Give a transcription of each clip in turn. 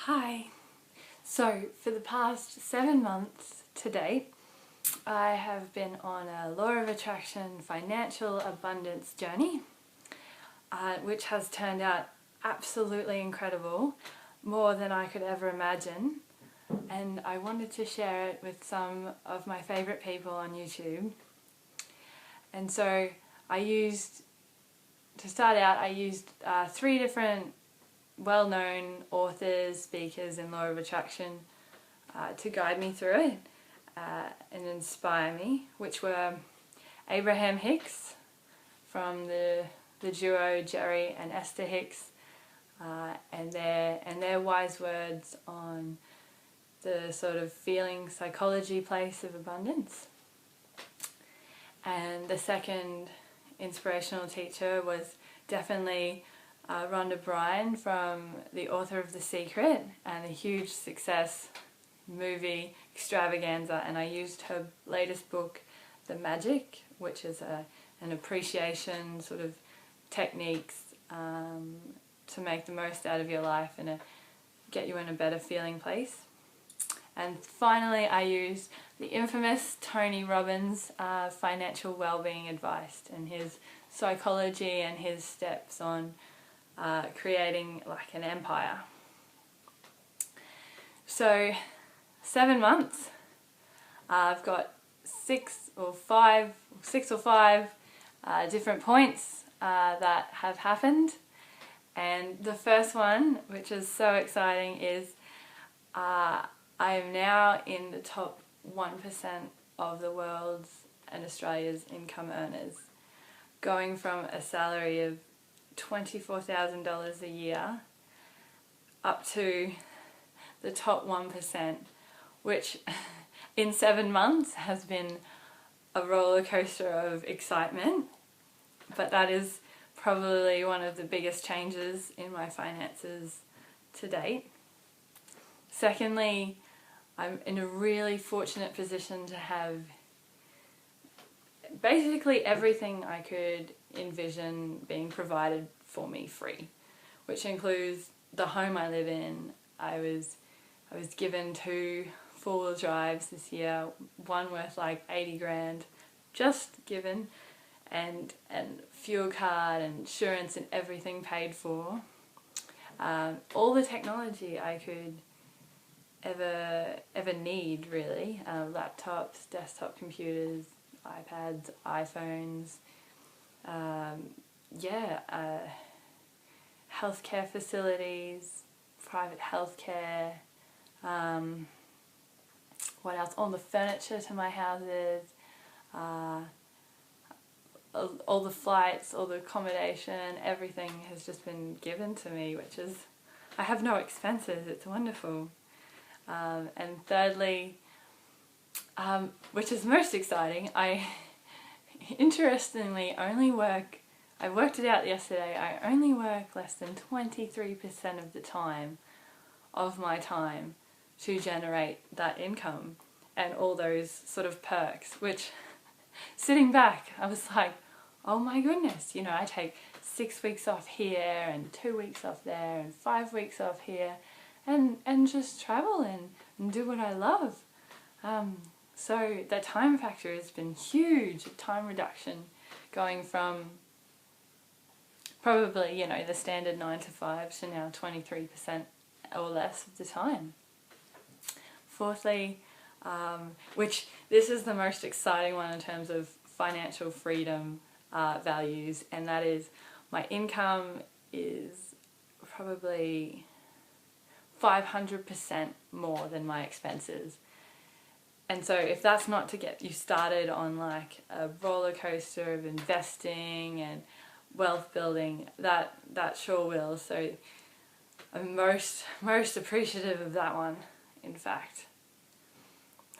Hi. So for the past 7 months to date, I have been on a law of attraction financial abundance journey, which has turned out absolutely incredible, more than I could ever imagine. And I wanted to share it with some of my favourite people on YouTube. And so to start out, I used 3 different well-known authors, speakers in law of attraction to guide me through it and inspire me, which were Abraham Hicks from the duo Jerry and Esther Hicks, and their wise words on the sort of feeling psychology place of abundance. And the second inspirational teacher was definitely Rhonda Bryan, from the author of The Secret and a huge success movie extravaganza, and I used her latest book, The Magic, which is an appreciation sort of techniques to make the most out of your life and get you in a better feeling place. And finally I used the infamous Tony Robbins' financial well-being advice and his psychology and his steps on creating like an empire. So 7 months, I've got six or five different points that have happened, and the first one, which is so exciting, is I am now in the top 1% of the world's and Australia's income earners, going from a salary of $24,000 a year up to the top 1%, which in 7 months has been a roller coaster of excitement, but that is probably one of the biggest changes in my finances to date. Secondly, I'm in a really fortunate position to have basically everything I could envision being provided for me free, which includes the home I live in. I was given 2 4-wheel drives this year, one worth like 80 grand, just given, and fuel card, insurance, and everything paid for. All the technology I could ever need, really. Laptops, desktop computers, iPads, iPhones, healthcare facilities, private healthcare, what else? All the furniture to my houses, all the flights, all the accommodation, everything has just been given to me, which is, I have no expenses, it's wonderful. And thirdly, which is most exciting, I interestingly I worked it out yesterday, I only work less than 23% of the time of my time to generate that income and all those sort of perks, which, sitting back, I was like, oh my goodness, you know, I take 6 weeks off here and 2 weeks off there and 5 weeks off here and just travel and do what I love. So that time factor has been huge, time reduction, going from probably, you know, the standard 9 to 5 to now 23% or less of the time. Fourthly, which this is the most exciting one in terms of financial freedom values, and that is my income is probably 500% more than my expenses. And so if that's not to get you started on like a roller coaster of investing and wealth building, that sure will. So I'm most appreciative of that one, in fact.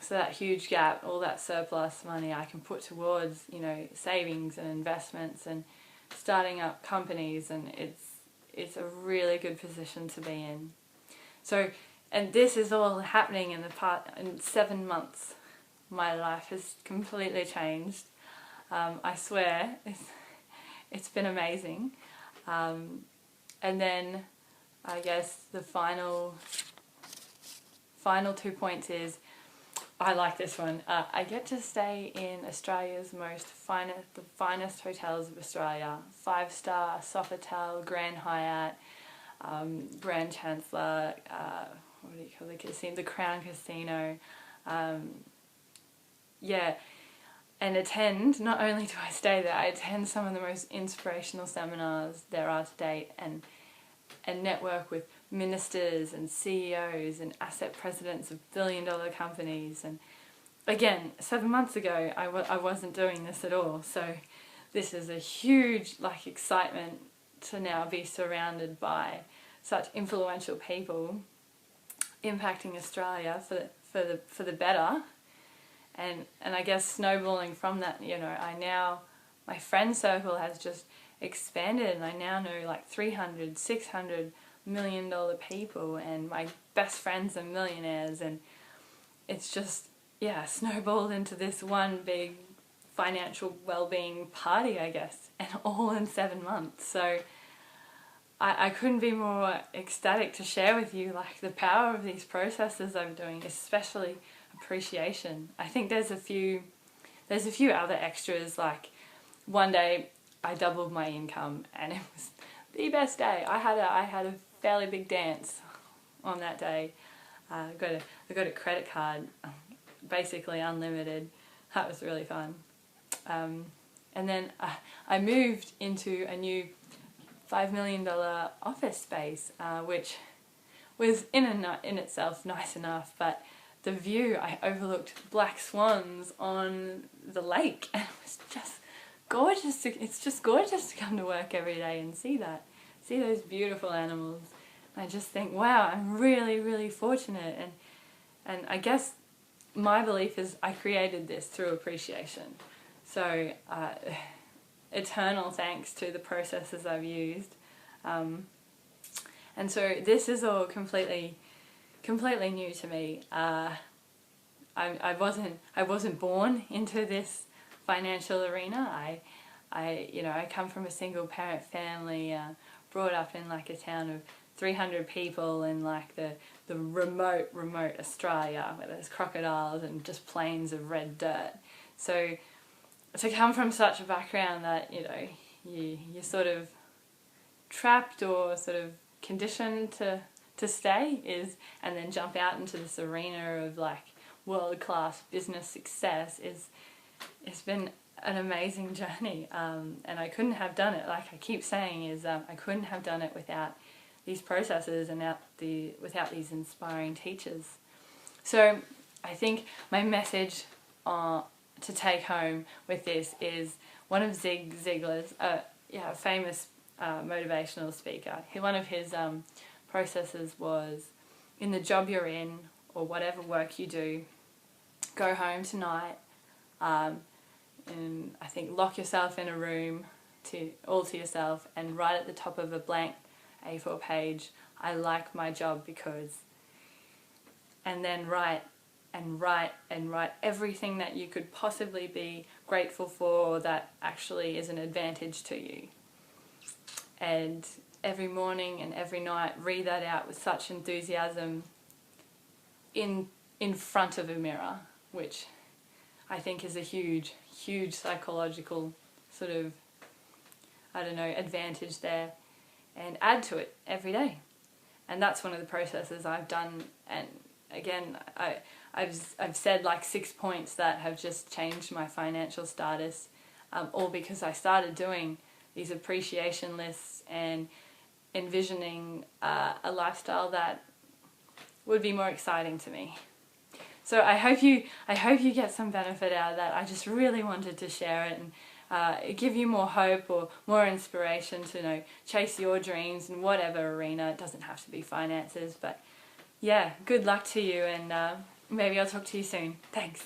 So that huge gap, all that surplus money I can put towards, you know, savings and investments and starting up companies, and it's a really good position to be in. So, and this is all happening in 7 months. My life has completely changed. I swear, it's been amazing. And then I guess the final final 2 points is, I like this one. I get to stay in Australia's the finest hotels of Australia. 5-star Sofitel, Grand Hyatt, Grand Chancellor, what do you call the casino? The Crown Casino. Yeah, and not only do I stay there, I attend some of the most inspirational seminars there are to date, and network with ministers and CEOs and asset presidents of billion-dollar companies. And again, 7 months ago I wasn't doing this at all, so this is a huge excitement to now be surrounded by such influential people impacting Australia for the better. And I guess snowballing from that, my friend circle has just expanded, and I now know 300, 600 $1 million people, and my best friends are millionaires, and it's just, snowballed into this one big financial well-being party, I guess, and all in 7 months. So I couldn't be more ecstatic to share with you the power of these processes I'm doing, especially appreciation. I think there's a few other extras. One day I doubled my income, and it was the best day. I had a fairly big dance on that day. I got a credit card, basically unlimited. That was really fun. And then I moved into a new $5 million office space, which was in itself nice enough, but the view, I overlooked black swans on the lake, and it was just gorgeous. It's just gorgeous to come to work every day and see those beautiful animals. And I just think, wow, I'm really, really fortunate. And I guess my belief is I created this through appreciation. So eternal thanks to the processes I've used. And so this is all completely new to me. I wasn't born into this financial arena. I come from a single parent family, brought up in a town of 300 people in the remote Australia, where there's crocodiles and just plains of red dirt. So to come from such a background that you're sort of trapped or sort of conditioned to stay and then jump out into this arena of world-class business success it's been an amazing journey, and I couldn't have done it, like I keep saying, I couldn't have done it without these processes and without these inspiring teachers. So I think my message to take home with this is one of Zig Ziglar's, a famous motivational speaker. One of his processes was, in the job you're in or whatever work you do, go home tonight and I think lock yourself in a room all to yourself and write at the top of a blank A4 page, I like my job because, and then write and write and write everything that you could possibly be grateful for that actually is an advantage to you. And every morning and every night read that out with such enthusiasm in front of a mirror, which I think is a huge psychological sort of, advantage there, and add to it every day. And that's one of the processes I've done. And again, I've said 6 points that have just changed my financial status, all because I started doing these appreciation lists and envisioning a lifestyle that would be more exciting to me. So I hope you get some benefit out of that. I just really wanted to share it and give you more hope or more inspiration to chase your dreams in whatever arena. It doesn't have to be finances, but yeah, good luck to you, and maybe I'll talk to you soon. Thanks.